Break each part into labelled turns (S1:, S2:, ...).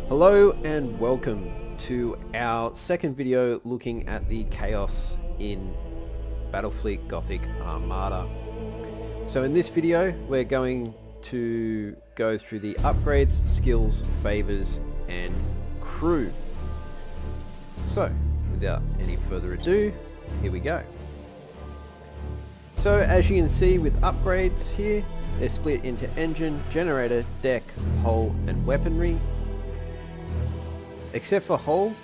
S1: Hello and welcome to our second video looking at the chaos in Battlefleet Gothic Armada. So in this video we're going to go through the upgrades, skills, favours and crew. So without any further ado, here we go. So as you can see with upgrades here, they're split into engine, generator, deck, hull and weaponry. Except for hull,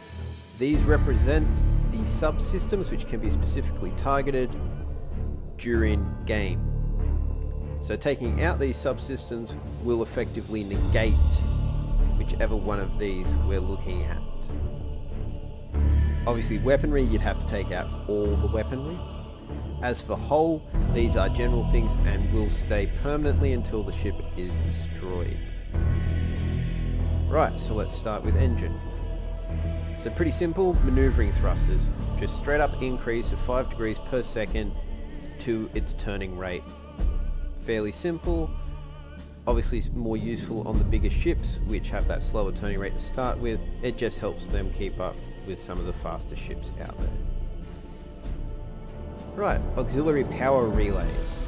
S1: these represent the subsystems which can be specifically targeted during game. So taking out these subsystems will effectively negate whichever one of these we're looking at. Obviously weaponry, you'd have to take out all the weaponry. As for hull, these are general things and will stay permanently until the ship is destroyed. Right, so let's start with engine. So pretty simple, maneuvering thrusters. Just straight up increase of 5 degrees per second to its turning rate. Fairly simple. Obviously it's more useful on the bigger ships which have that slower turning rate to start with. It just helps them keep up with some of the faster ships out there. Right, auxiliary power relays.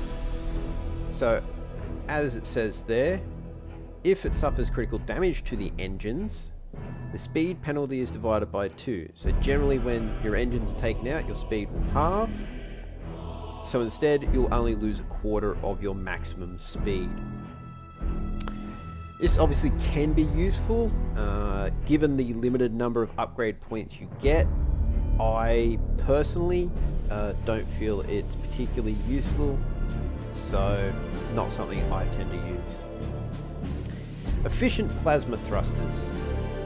S1: So as it says there, if it suffers critical damage to the engines, the speed penalty is divided by 2. So generally when your engines are taken out, your speed will halve. So instead you'll only lose a quarter of your maximum speed. This obviously can be useful given the limited number of upgrade points you get. I personally don't feel it's particularly useful, so not something I tend to use. Efficient plasma thrusters.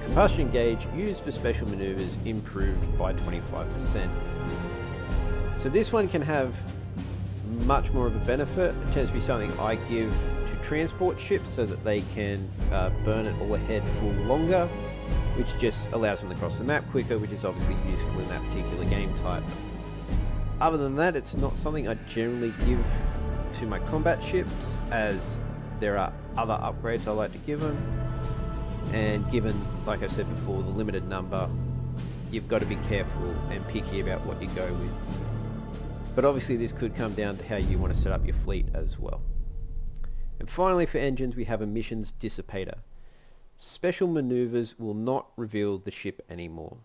S1: Combustion gauge used for special maneuvers improved by 25%. So this one can have much more of a benefit. It tends to be something I give to transport ships so that they can burn it all ahead for longer, which just allows them to cross the map quicker, which is obviously useful in that particular game type. Other than that, it's not something I generally give to my combat ships, as there are other upgrades I like to give them. And given, like I said before, the limited number, you've got to be careful and picky about what you go with. But obviously this could come down to how you want to set up your fleet as well. And finally for engines, we have emissions dissipator. Special maneuvers will not reveal the ship anymore.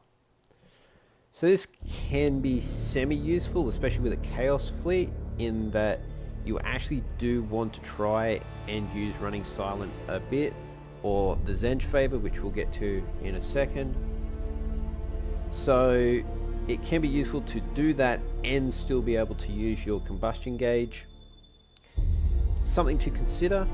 S1: So this can be semi-useful, especially with a chaos fleet, in that you actually do want to try and use running silent a bit, or the Zench favor, which we'll get to in a second. So it can be useful to do that and still be able to use your combustion gauge. Something to consider.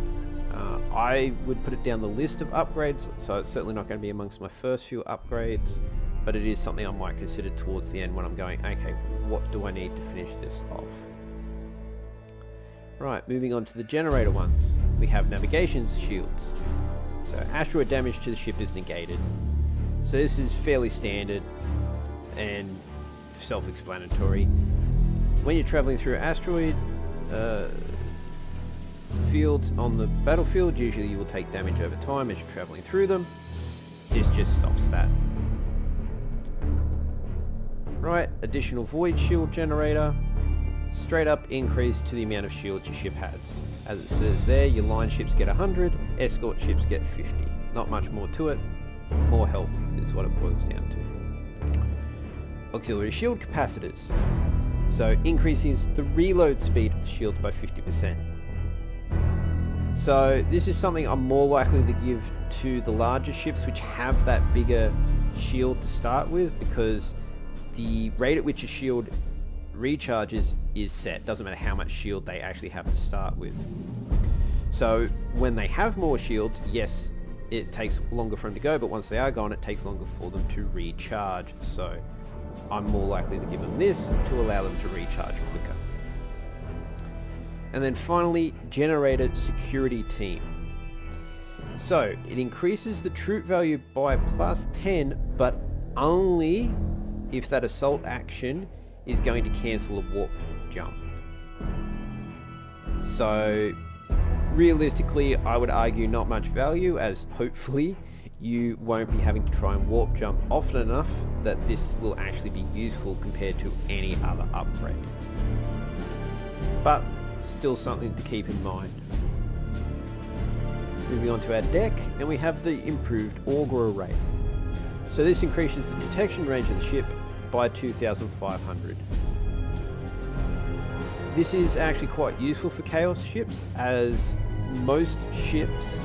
S1: I would put it down the list of upgrades, so it's certainly not going to be amongst my first few upgrades, but it is something I might consider towards the end when I'm going, okay, what do I need to finish this off? Right, moving on to the generator ones. We have navigation shields. So asteroid damage to the ship is negated. So this is fairly standard and self-explanatory. When you're traveling through asteroid fields on the battlefield, usually you will take damage over time as you're traveling through them. This just stops that. Right, additional void shield generator. Straight up increase to the amount of shields your ship has. As it says there, your line ships get 100, escort ships get 50. Not much more to it. More health is what it boils down to. Auxiliary shield capacitors. So increases the reload speed of the shield by 50%. So this is something I'm more likely to give to the larger ships which have that bigger shield to start with, because the rate at which a shield recharges is set. Doesn't matter how much shield they actually have to start with. So when they have more shields, yes, it takes longer for them to go, but once they are gone, it takes longer for them to recharge. So I'm more likely to give them this to allow them to recharge quicker. And then finally, generator security team. So it increases the troop value by +10, but only if that assault action is going to cancel a warp jump. So realistically, I would argue not much value, as hopefully you won't be having to try and warp jump often enough that this will actually be useful compared to any other upgrade. But still something to keep in mind. Moving on to our deck, and we have the improved auger array. So this increases the detection range of the ship by 2,500. This is actually quite useful for Chaos ships, as most ships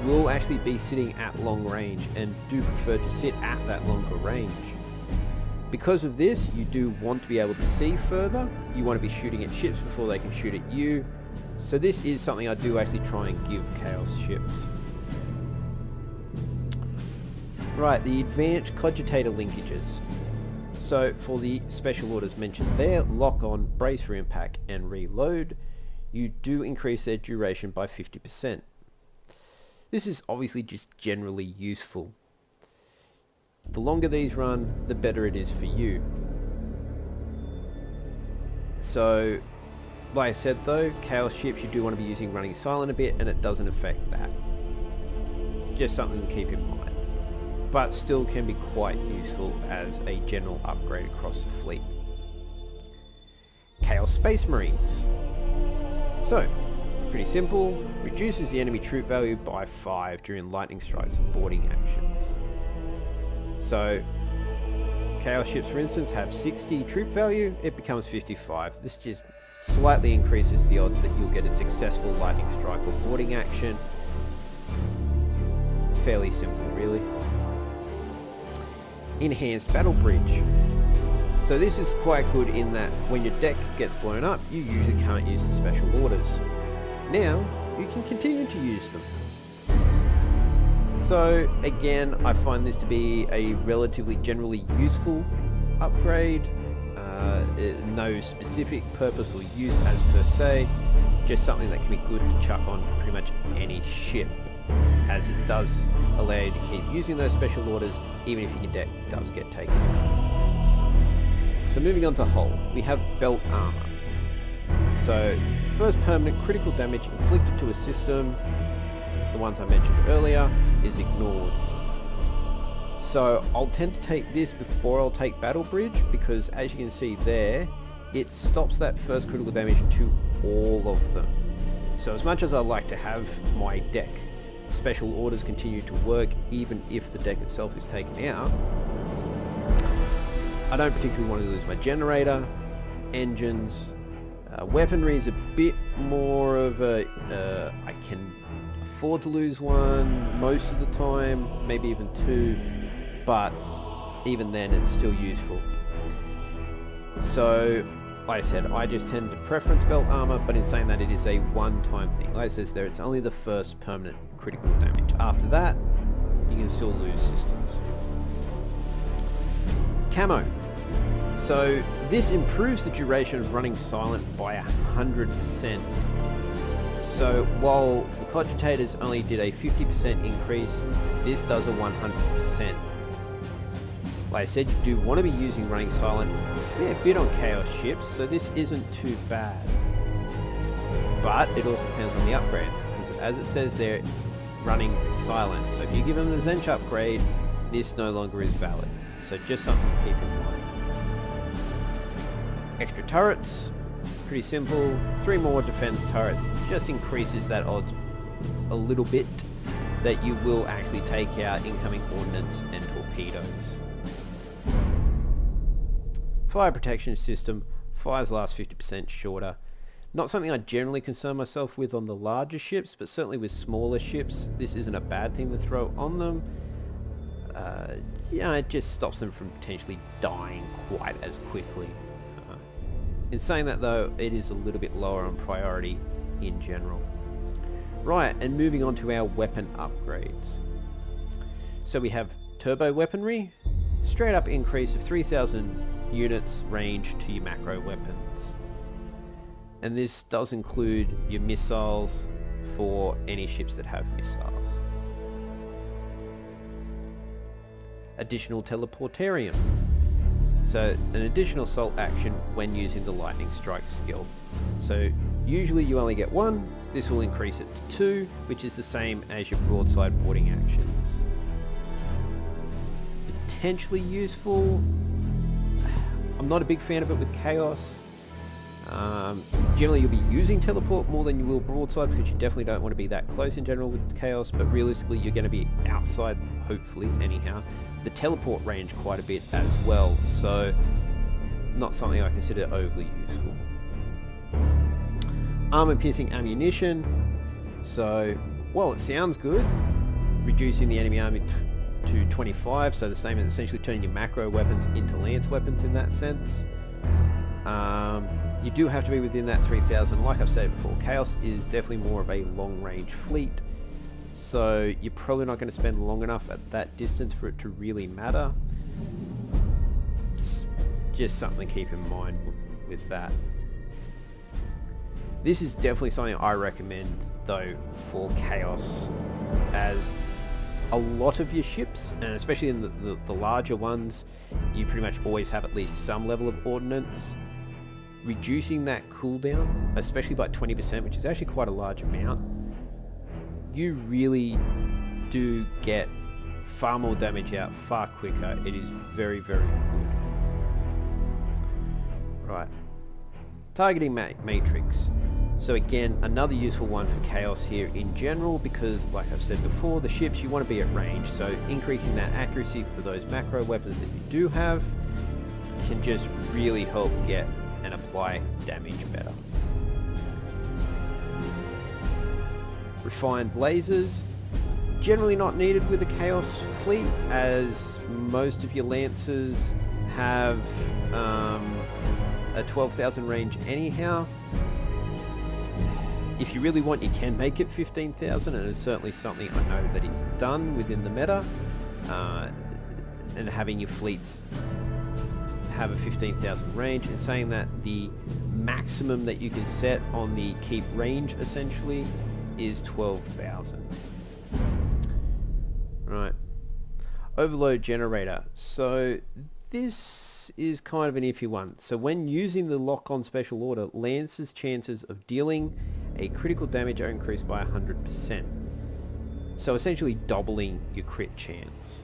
S1: will actually be sitting at long range and do prefer to sit at that longer range. Because of this, you do want to be able to see further. You want to be shooting at ships before they can shoot at you. So this is something I do actually try and give Chaos ships. Right, the advanced cogitator linkages. So for the special orders mentioned there, lock on, brace for impact and reload, you do increase their duration by 50%. This is obviously just generally useful. The longer these run, the better it is for you. So, like I said though, Chaos ships you do want to be using running silent a bit, and it doesn't affect that. Just something to keep in mind. But still can be quite useful as a general upgrade across the fleet. Chaos Space Marines. So, pretty simple, reduces the enemy troop value by 5 during lightning strikes and boarding actions. So, Chaos ships for instance have 60 troop value, it becomes 55. This just slightly increases the odds that you'll get a successful lightning strike or boarding action. Fairly simple really. Enhanced Battle Bridge. So this is quite good in that when your deck gets blown up, you usually can't use the special orders. Now, you can continue to use them. So again, I find this to be a relatively generally useful upgrade. No specific purpose or use as per se, just something that can be good to chuck on pretty much any ship, as it does allow you to keep using those special orders even if your deck does get taken. So moving on to hull, we have belt armor. So first permanent critical damage inflicted to a system, the ones I mentioned earlier, is ignored. So I'll tend to take this before I'll take Battle Bridge, because as you can see there, it stops that first critical damage to all of them. So as much as I like to have my deck special orders continue to work even if the deck itself is taken out, I don't particularly want to lose my generator, engines. Weaponry is a bit more of a, I can afford to lose one most of the time, maybe even two, but even then it's still useful. So, like I said, I just tend to preference belt armor, but in saying that, it is a one-time thing. Like it says there, it's only the first permanent critical damage. After that, you can still lose systems. Camo. So this improves the duration of running silent by 100%. So while the cogitators only did a 50% increase, this does a 100%. Like I said, you do want to be using running silent a fair bit on Chaos ships, so this isn't too bad. But it also depends on the upgrades, because as it says there, running silent. So if you give them the Zench upgrade, this no longer is valid. So just something to keep in mind. Extra turrets, pretty simple. 3 more defense turrets, just increases that odds a little bit that you will actually take out incoming ordnance and torpedoes. Fire protection system, fires last 50% shorter. Not something I generally concern myself with on the larger ships, but certainly with smaller ships, this isn't a bad thing to throw on them. Yeah, it just stops them from potentially dying quite as quickly. In saying that though, it is a little bit lower on priority in general. Right, and moving on to our weapon upgrades. So we have turbo weaponry, straight up increase of 3,000 units range to your macro weapons. And this does include your missiles for any ships that have missiles. Additional teleportarium. So an additional assault action when using the lightning strike skill. So usually you only get 1, this will increase it to 2, which is the same as your broadside boarding actions. potentially useful. I'm not a big fan of it with Chaos. Generally you'll be using teleport more than you will broadsides, because you definitely don't want to be that close in general with Chaos, but realistically you're going to be outside, hopefully anyhow, the teleport range quite a bit as well, so not something I consider overly useful. Armor piercing ammunition, so while it sounds good, reducing the enemy army to 25, so the same as essentially turning your macro weapons into lance weapons in that sense. You do have to be within that 3000. Like I've said before, Chaos is definitely more of a long range fleet, so you're probably not going to spend long enough at that distance for it to really matter. It's just something to keep in mind with that. This is definitely something I recommend though for Chaos, as a lot of your ships, and especially in the larger ones, you pretty much always have at least some level of ordnance. Reducing that cooldown, especially by 20%, which is actually quite a large amount, you really do get far more damage out far quicker. It is very, very good. Right. Targeting matrix. So again, another useful one for Chaos here in general, because like I've said before, the ships you want to be at range, so increasing that accuracy for those macro weapons that you do have can just really help get and apply damage better. Refined lasers, generally not needed with the Chaos fleet, as most of your lancers have a 12,000 range anyhow. If you really want, you can make it 15,000, and it's certainly something I know that is done within the meta, and having your fleets have a 15,000 range, and saying that the maximum that you can set on the keep range essentially is 12,000. Right. Overload generator. So this is kind of an iffy one. So when using the lock-on special order, Lance's chances of dealing a critical damage are increased by 100%. So essentially doubling your crit chance.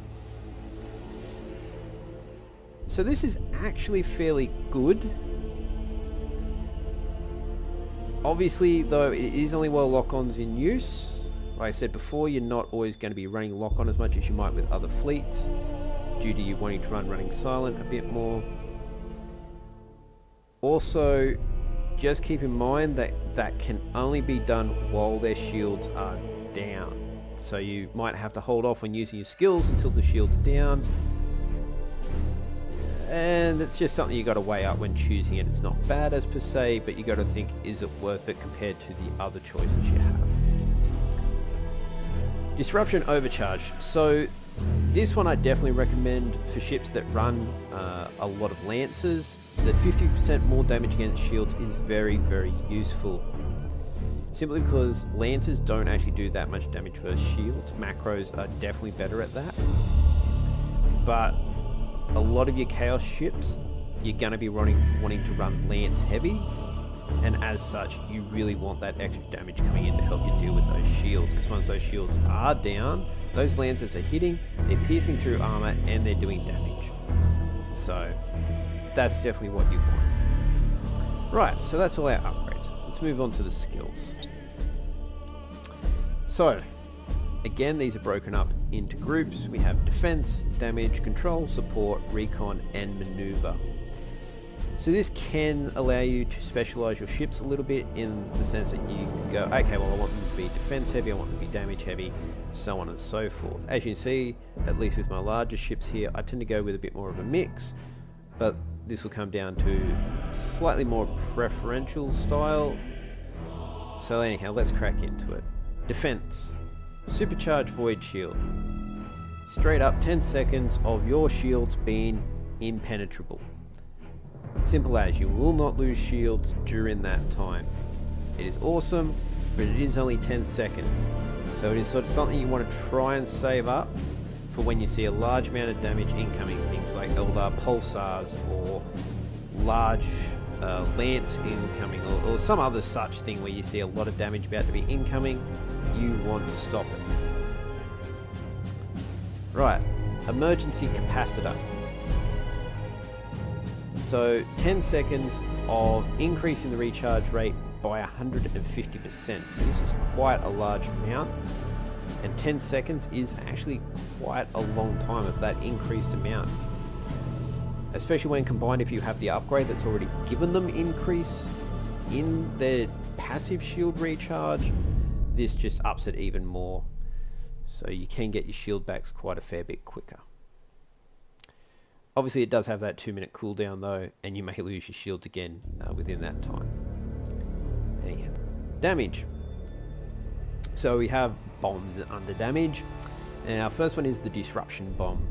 S1: So this is actually fairly good. Obviously though, it is only while lock-on's in use. Like I said before, you're not always going to be running lock-on as much as you might with other fleets, due to you wanting to run running silent a bit more. Also, just keep in mind that that can only be done while their shields are down. So you might have to hold off on using your skills until the shield's down. And it's just something you got to weigh up when choosing it. It's not bad as per se, but you got to think, is it worth it compared to the other choices you have? Disruption overcharge. So this one I definitely recommend for ships that run a lot of lancers. The 50% more damage against shields is very, very useful. Simply because lancers don't actually do that much damage versus shields. Macros are definitely better at that. But a lot of your Chaos ships, you're going to be wanting to run lance heavy, and as such you really want that extra damage coming in to help you deal with those shields, because once those shields are down, those lancers are hitting, they're piercing through armor, and they're doing damage. So that's definitely what you want. Right, so that's all our upgrades. Let's move on to the skills. So again, these are broken up into groups. We have defense, damage, control, support, recon, and maneuver. So this can allow you to specialize your ships a little bit, in the sense that you can go, okay, well I want them to be defense heavy, I want them to be damage heavy, so on and so forth. As you can see, at least with my larger ships here, I tend to go with a bit more of a mix, but this will come down to slightly more preferential style. So anyhow, let's crack into it. Defense. Supercharged Void Shield. Straight up 10 seconds of your shields being impenetrable. Simple as, you will not lose shields during that time. It is awesome, but it is only 10 seconds. So it is sort of something you want to try and save up for when you see a large amount of damage incoming. Things like Eldar Pulsars, or large Lance incoming, or some other such thing where you see a lot of damage about to be incoming. You want to stop it. Right, emergency capacitor. So 10 seconds of increase in the recharge rate by 150%. So this is quite a large amount, and 10 seconds is actually quite a long time of that increased amount. Especially when combined if you have the upgrade that's already given them increase in their passive shield recharge, this just ups it even more. So you can get your shield backs quite a fair bit quicker. Obviously it does have that 2-minute cooldown though, and you may lose your shields again within that time. Anyhow, damage. So we have bombs under damage, and our first one is the disruption bomb.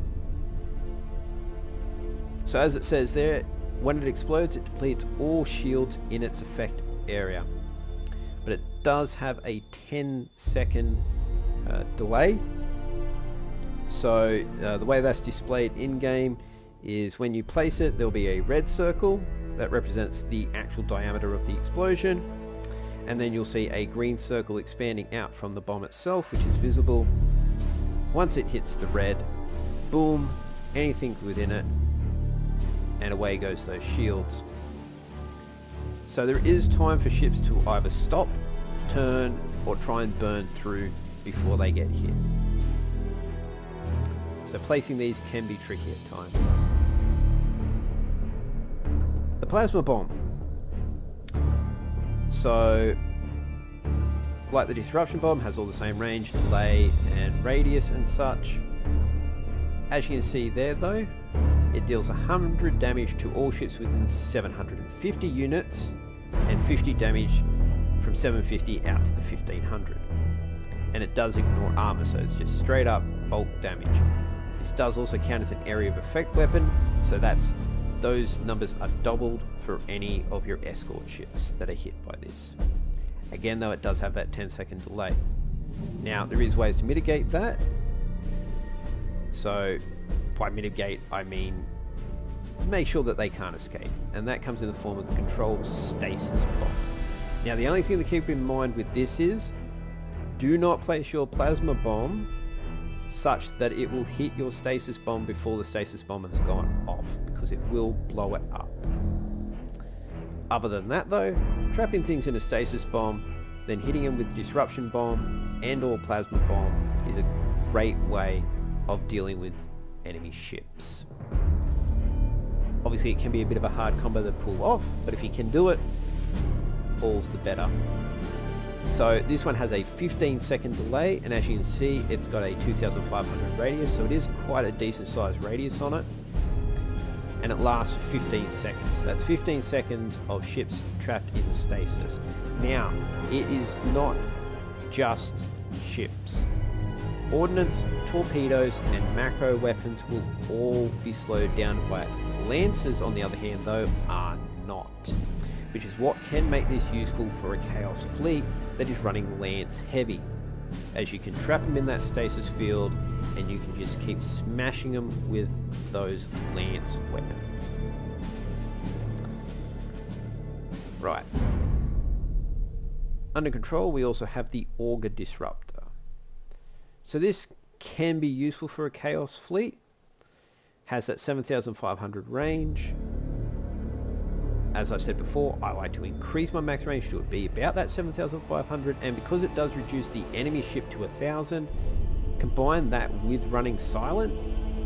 S1: So as it says there, when it explodes it depletes all shields in its effect area, but it does have a 10-second delay. So the way that's displayed in game is when you place it, there'll be a red circle that represents the actual diameter of the explosion, and then you'll see a green circle expanding out from the bomb itself, which is visible. Once it hits the red, boom, anything within it, and away goes those shields. So there is time for ships to either stop, turn, or try and burn through before they get hit. So placing these can be tricky at times. The plasma bomb. So, like the disruption bomb, has all the same range, delay, and radius and such. As you can see there though, it deals 100 damage to all ships within 750 units, and 50 damage from 750 out to the 1500. And it does ignore armor, so it's just straight up bulk damage. This does also count as an area of effect weapon, so those numbers are doubled for any of your escort ships that are hit by this. Again though, it does have that 10-second delay. Now there is ways to mitigate that. So by mitigate I mean make sure that they can't escape, and that comes in the form of the control stasis bomb. Now the only thing to keep in mind with this is, do not place your plasma bomb such that it will hit your stasis bomb before the stasis bomb has gone off, because it will blow it up. Other than that though, trapping things in a stasis bomb, then hitting them with a disruption bomb and or plasma bomb is a great way of dealing with enemy ships. Obviously it can be a bit of a hard combo to pull off, but if you can do it, all's the better. So this one has a 15-second delay, and as you can see it's got a 2500 radius, so it is quite a decent sized radius on it, and it lasts for 15 seconds. So that's 15 seconds of ships trapped in stasis. Now it is not just ships. Ordnance, torpedoes and macro weapons will all be slowed down by it. Lancers on the other hand though are not, which is what can make this useful for a Chaos fleet that is running lance heavy, as you can trap them in that stasis field and you can just keep smashing them with those lance weapons. Right. Under control we also have the auger disruptor. So this can be useful for a Chaos fleet. Has that 7500 range. As I said before, I like to increase my max range to be about that 7,500, and because it does reduce the enemy ship to 1,000, combine that with running silent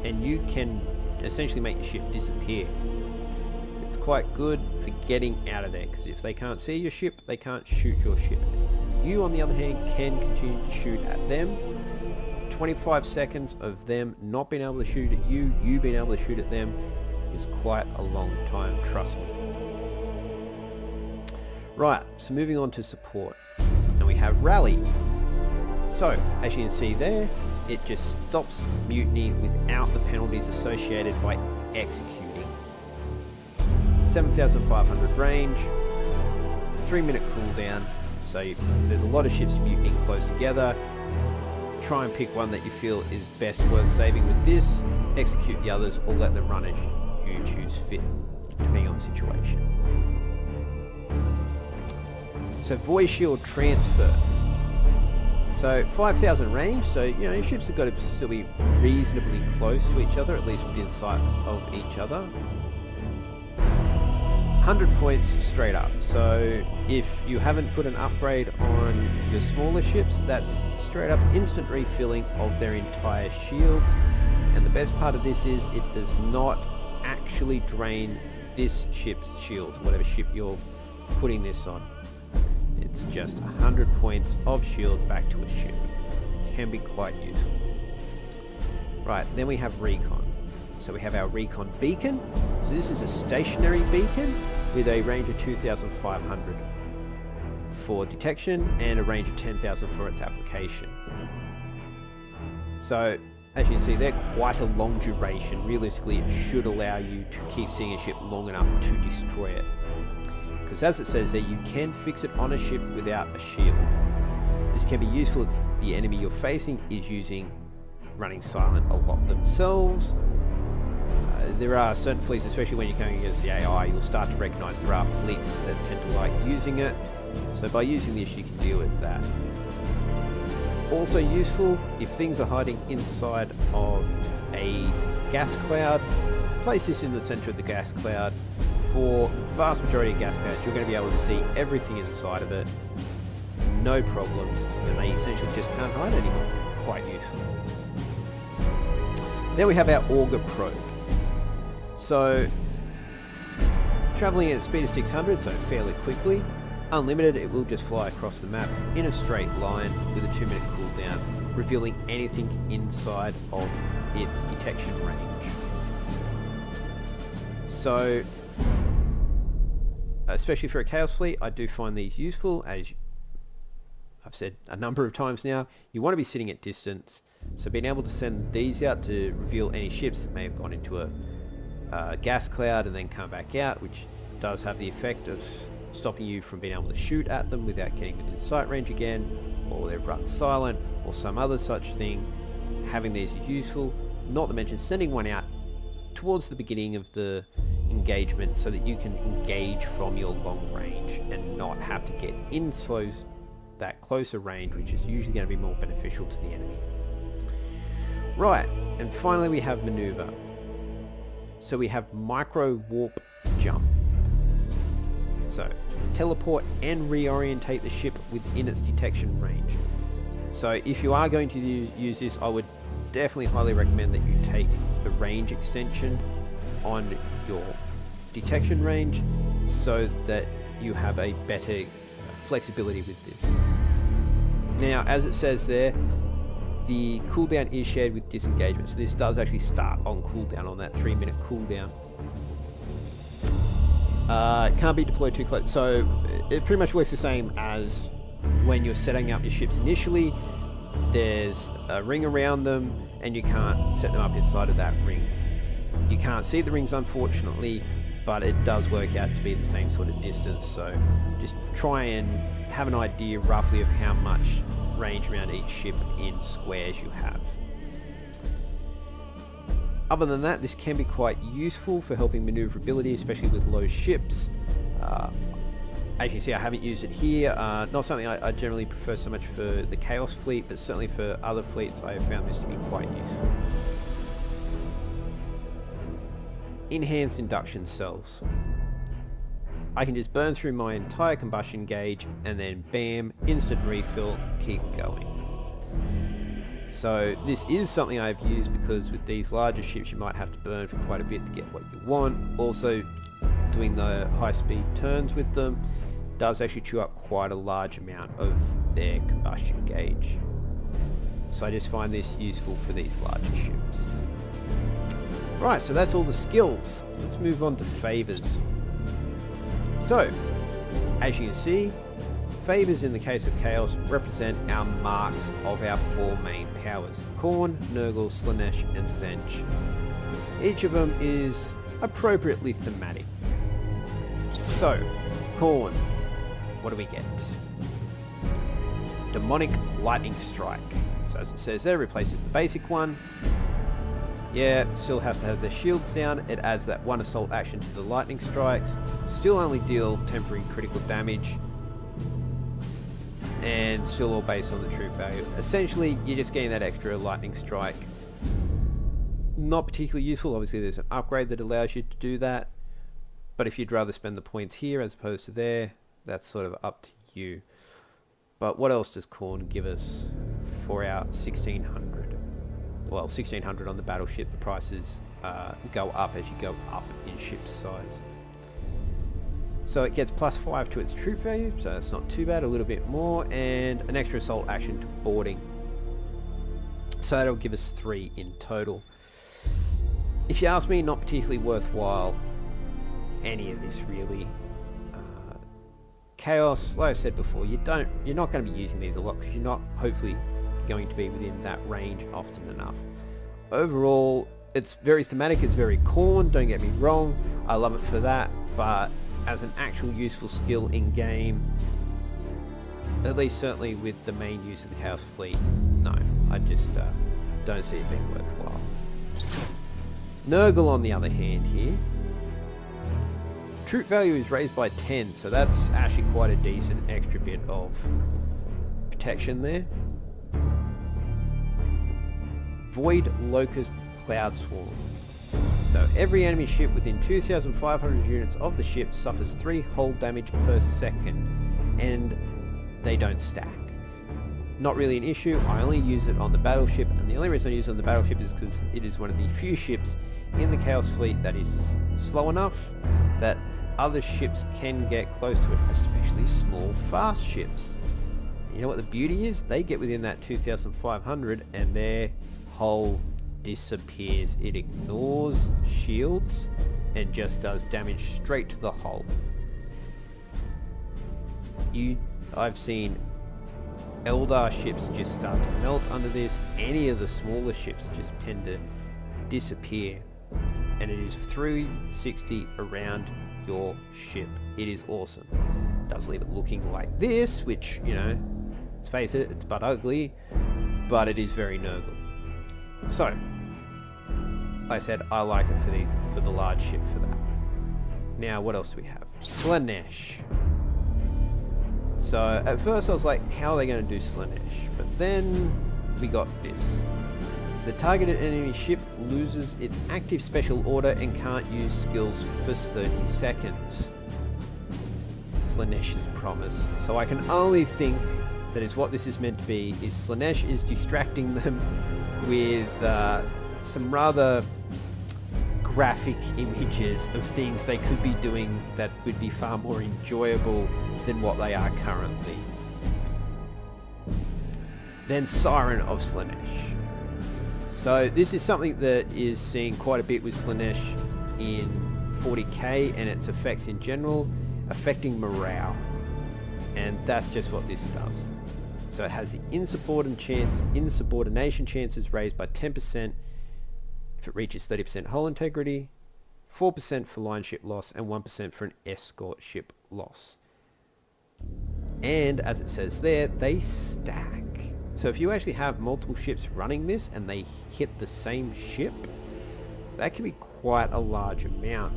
S1: and you can essentially make your ship disappear. It's quite good for getting out of there, because if they can't see your ship, they can't shoot your ship. You on the other hand can continue to shoot at them. 25 seconds of them not being able to shoot at you, you being able to shoot at them, is quite a long time, trust me. Right, so moving on to support, and we have rally. So as you can see there, it just stops mutiny without the penalties associated by executing. 7,500 range, 3-minute cooldown, so if there's a lot of ships mutinying close together, try and pick one that you feel is best worth saving with this, execute the others, or let them run as you choose fit, depending on the situation. So voice shield transfer. So 5,000 range, so you know your ships have got to still be reasonably close to each other, at least within sight of each other. 100 points straight up, so if you haven't put an upgrade on your smaller ships, that's straight up instant refilling of their entire shields. And the best part of this is it does not actually drain this ship's shield, whatever ship you're putting this on. It's just 100 points of shield back to a ship. Can be quite useful. Right, then we have recon. So we have our recon beacon. So this is a stationary beacon with a range of 2,500 for detection and a range of 10,000 for its application. So as you can see, they're quite a long duration. Realistically, it should allow you to keep seeing a ship long enough to destroy it. Because as it says there, you can fix it on a ship without a shield. This can be useful if the enemy you're facing is running silent a lot themselves. There are certain fleets, especially when you're going against the AI, you'll start to recognize there are fleets that tend to like using it. So by using this, you can deal with that. Also useful if things are hiding inside of a gas cloud. Place this in the center of the gas cloud. For the vast majority of gas clouds, you're going to be able to see everything inside of it, no problems, and they essentially just can't hide anymore. Quite useful. Then we have our auger probe. So traveling at a speed of 600, so fairly quickly. Unlimited, it will just fly across the map in a straight line with a 2-minute cooldown, revealing anything inside of its detection range. So, especially for a Chaos fleet, I do find these useful. As I've said a number of times now, you want to be sitting at distance, so being able to send these out to reveal any ships that may have gone into a gas cloud and then come back out, which does have the effect of stopping you from being able to shoot at them without getting within sight range again, or they've run silent, or some other such thing. Having these is useful, not to mention sending one out towards the beginning of the engagement so that you can engage from your long range and not have to get in that closer range, which is usually going to be more beneficial to the enemy. Right, and finally we have maneuver. So we have micro warp jump. So teleport and reorientate the ship within its detection range. So if you are going to use this, I would definitely highly recommend that you take the range extension on your detection range so that you have a better flexibility with this. Now, as it says there, the cooldown is shared with disengagement, so this does actually start on cooldown, on that 3-minute cooldown. It can't be deployed too close, so it pretty much works the same as when you're setting up your ships initially. There's a ring around them and you can't set them up inside of that ring. You can't see the rings, unfortunately, but it does work out to be the same sort of distance, so just try and have an idea roughly of how much range around each ship in squares you have. Other than that, this can be quite useful for helping maneuverability, especially with low ships. As you can see, I haven't used it here. Not something I generally prefer so much for the Chaos fleet, but certainly for other fleets I have found this to be quite useful. Enhanced induction cells. I can just burn through my entire combustion gauge and then bam, instant refill, keep going. So this is something I've used because with these larger ships you might have to burn for quite a bit to get what you want. Also, doing the high speed turns with them does actually chew up quite a large amount of their combustion gauge. So I just find this useful for these larger ships. Right, so that's all the skills. Let's move on to Favours. So, as you can see, Favours in the case of Chaos represent our marks of our 4 main powers: Khorne, Nurgle, Slaanesh and Tzeentch. Each of them is appropriately thematic. So, Khorne, what do we get? Demonic Lightning Strike. So as it says there, replaces the basic one. Yeah, still have to have their shields down. It adds that 1 assault action to the lightning strikes. Still only deal temporary critical damage. and still all based on the troop value. Essentially, you're just getting that extra lightning strike. Not particularly useful. Obviously, there's an upgrade that allows you to do that. But if you'd rather spend the points here as opposed to there, that's sort of up to you. But what else does Khorne give us for our 1600? Well, 1600 on the battleship. The prices go up as you go up in ship size. So it gets +5 to its troop value, so that's not too bad, a little bit more, and an extra assault action to boarding. So that'll give us 3 in total. If you ask me, not particularly worthwhile, any of this really. Chaos, like I said before, you're not going to be using these a lot because you're not hopefully going to be within that range often enough. Overall, it's very thematic, it's very Khorne, don't get me wrong, I love it for that, but as an actual useful skill in game, at least certainly with the main use of the Chaos Fleet, no, I just don't see it being worthwhile. Nurgle on the other hand here, troop value is raised by 10, so that's actually quite a decent extra bit of protection there. Void Locust Cloud Swarm. So every enemy ship within 2,500 units of the ship suffers 3 hull damage per second, and they don't stack. Not really an issue. I only use it on the battleship, and the only reason I use it on the battleship is because it is one of the few ships in the Chaos Fleet that is slow enough that other ships can get close to it, especially small, fast ships. You know what the beauty is? They get within that 2,500 and their hull disappears. It ignores shields and just does damage straight to the hull. I've seen Eldar ships just start to melt under this. Any of the smaller ships just tend to disappear, and it is 360 around your ship. It is awesome. It does leave it looking like this, which, you know, let's face it, it's butt ugly, but it is very Nurgle. So, like I said, I like it for the large ship for that. Now, what else do we have? Slaanesh. So, at first I was like, how are they going to do Slaanesh? But then we got this. The targeted enemy ship loses its active special order and can't use skills for 30 seconds. Slaanesh's promise. So I can only think that is what this is meant to be, is Slaanesh is distracting them with some rather graphic images of things they could be doing that would be far more enjoyable than what they are currently. Then Siren of Slaanesh. So this is something that is seen quite a bit with Slaanesh in 40k and its effects in general, affecting morale. And that's just what this does. So it has the insubordination chances raised by 10% if it reaches 30% hull integrity, 4% for line ship loss, and 1% for an escort ship loss. And as it says there, they stack. So if you actually have multiple ships running this and they hit the same ship, that can be quite a large amount.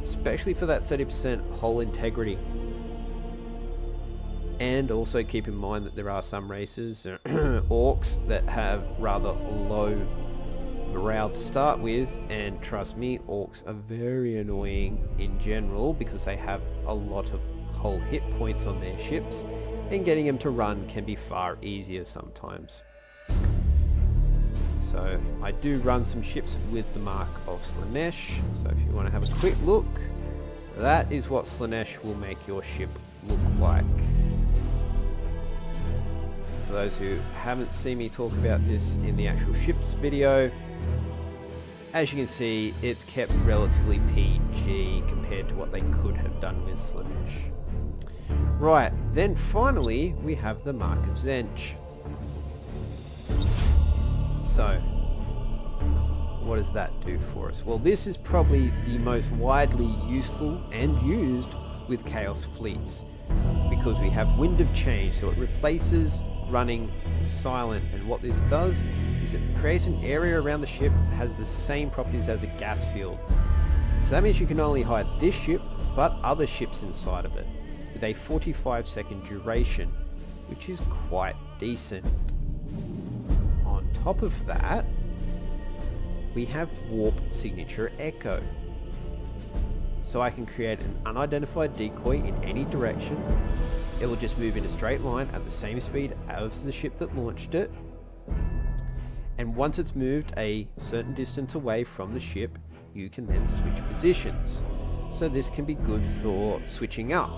S1: Especially for that 30% hull integrity. And also keep in mind that there are some races, orcs, that have rather low morale to start with, and trust me, orcs are very annoying in general because they have a lot of hull hit points on their ships, and getting them to run can be far easier sometimes. So I do run some ships with the mark of Slaanesh, so if you want to have a quick look, that is what Slaanesh will make your ship look like. For those who haven't seen me talk about this in the actual ships video, as you can see, it's kept relatively PG compared to what they could have done with Slaanesh. Right, then finally we have the Mark of Tzeentch. So, what does that do for us? Well, this is probably the most widely useful and used with Chaos fleets, because we have Wind of Change, so it replaces running silent, and what this does is it creates an area around the ship that has the same properties as a gas field. So that means you can not only hide this ship, but other ships inside of it. with a 45-second duration, which is quite decent. On top of that, we have Warp Signature Echo. So I can create an unidentified decoy in any direction. It will just move in a straight line at the same speed as the ship that launched it. And once it's moved a certain distance away from the ship, you can then switch positions. So this can be good for switching up.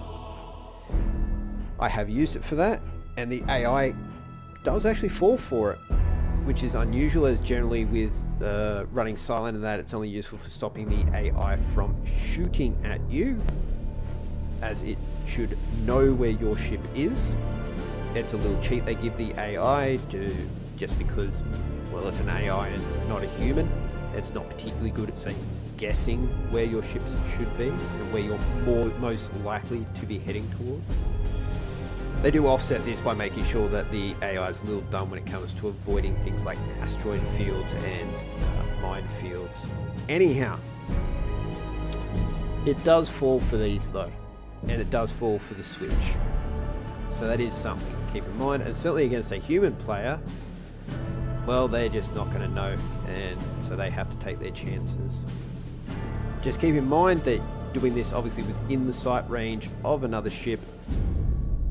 S1: I have used it for that, and the AI does actually fall for it, which is unusual, as generally with running silent and that, it's only useful for stopping the AI from shooting at you, as it should know where your ship is. It's a little cheat they give the AI just because, well, it's an AI and not a human. It's not particularly good at, say, guessing where your ships should be and where you're most likely to be heading towards. They do offset this by making sure that the AI is a little dumb when it comes to avoiding things like asteroid fields and minefields. Anyhow, it does fall for these though, and it does fall for the switch. So that is something to keep in mind, and certainly against a human player, well, they're just not going to know, and so they have to take their chances. Just keep in mind that doing this obviously within the sight range of another ship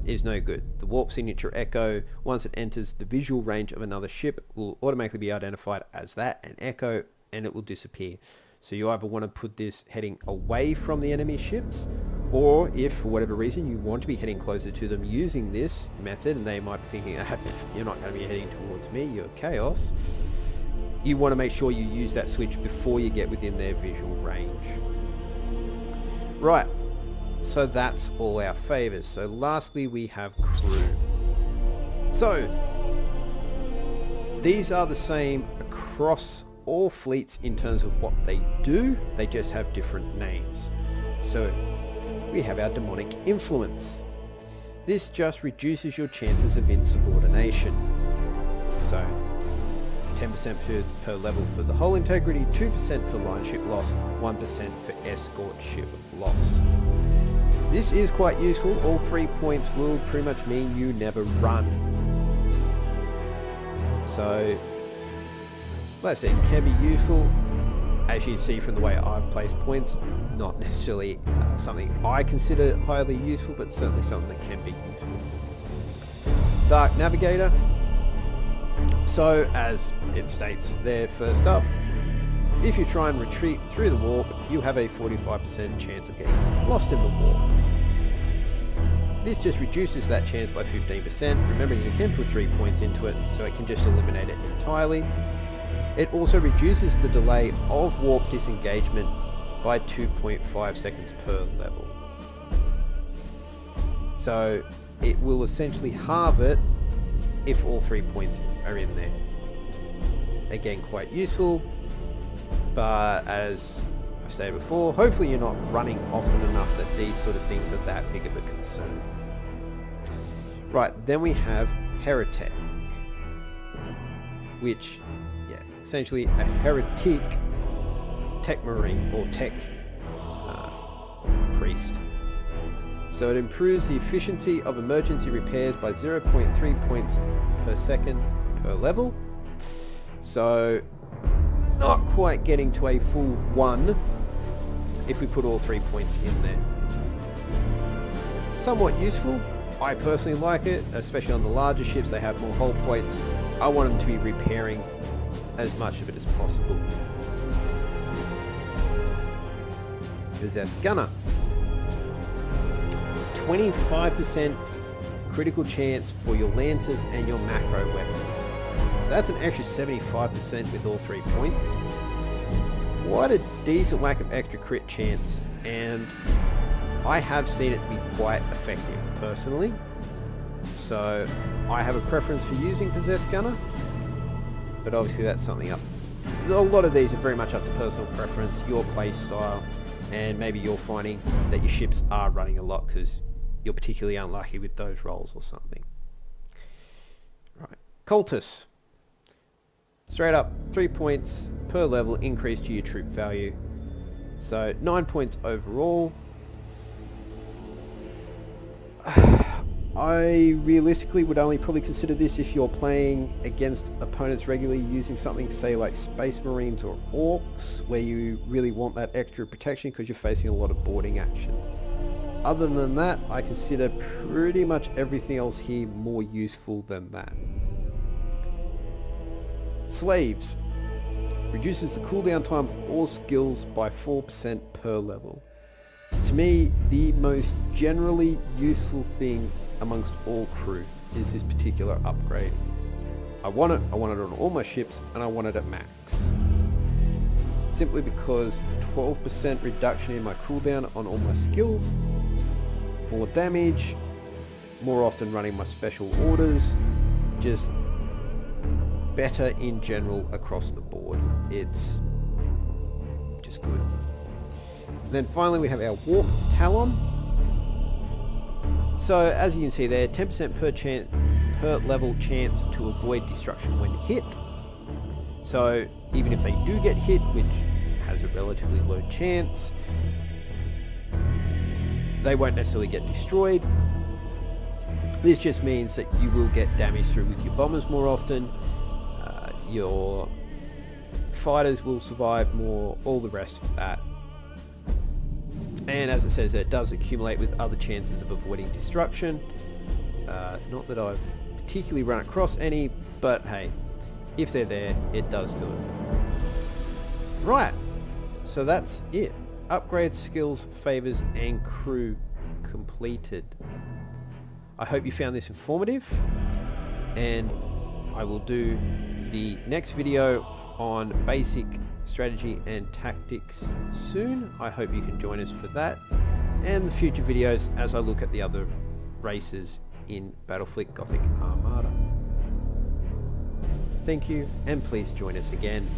S1: is no good. The Warp Signature Echo, once it enters the visual range of another ship, will automatically be identified as that, an echo, and it will disappear. So you either want to put this heading away from the enemy ships, or if for whatever reason you want to be heading closer to them using this method, and they might be thinking, you're not going to be heading towards me, you're chaos, you want to make sure you use that switch before you get within their visual range. Right, so that's all our favours. So lastly we have crew. So these are the same across all fleets in terms of what they do, they just have different names. So we have our demonic influence. This just reduces your chances of insubordination. So 10% per level for the hull integrity, 2% for line ship loss, 1% for escort ship loss. This is quite useful. All 3 points will pretty much mean you never run. So, like I said, it can be useful. As you see from the way I've placed points, not necessarily something I consider highly useful, but certainly something that can be useful. Dark Navigator. So, as it states there first up, if you try and retreat through the warp, you have a 45% chance of getting lost in the warp. This just reduces that chance by 15%. Remember, you can put 3 points into it, so it can just eliminate it entirely. It also reduces the delay of warp disengagement by 2.5 seconds per level. So it will essentially halve it if all 3 points are in there. Again, quite useful, but as I've stated before, hopefully you're not running often enough that these sort of things are that big of a concern. Right, then we have Heretic, which, essentially a heretic tech marine or tech priest. So it improves the efficiency of emergency repairs by 0.3 points per second per level. So not quite getting to a full 1 if we put all 3 points in there. Somewhat useful. I personally like it, especially on the larger ships. They have more hull points. I want them to be repairing as much of it as possible. Possessed Gunner. 25% critical chance for your lancers and your macro weapons. So that's an extra 75% with all 3 points. It's quite a decent whack of extra crit chance, and I have seen it be quite effective personally. So I have a preference for using Possessed Gunner, but obviously that's something up. A lot of these are very much up to personal preference, your play style, and maybe you're finding that your ships are running a lot because you're particularly unlucky with those rolls or something. Right, Cultus. Straight up, 3 points per level increase to your troop value. So 9 points overall. I realistically would only probably consider this if you're playing against opponents regularly using something, say like Space Marines or Orcs, where you really want that extra protection because you're facing a lot of boarding actions. Other than that, I consider pretty much everything else here more useful than that. Slaves. Reduces the cooldown time of all skills by 4% per level. To me, the most generally useful thing amongst all crew is this particular upgrade. I want it on all my ships, and I want it at max. Simply because 12% reduction in my cooldown on all my skills, more damage, more often running my special orders, just better in general across the board. It's just good. Then finally we have our Warp Talon. So as you can see there, 10% per level chance to avoid destruction when hit. So even if they do get hit, which has a relatively low chance, they won't necessarily get destroyed. This just means that you will get damage through with your bombers more often. Your fighters will survive more, all the rest of that. And as it says, it does accumulate with other chances of avoiding destruction. Not that I've particularly run across any, but hey, if they're there, it does do it. Right, so that's it. Upgrade, skills, favors, and crew completed. I hope you found this informative, and I will do the next video on basic strategy and tactics soon. I hope you can join us for that and the future videos as I look at the other races in Battlefleet Gothic Armada. Thank you, and please join us again.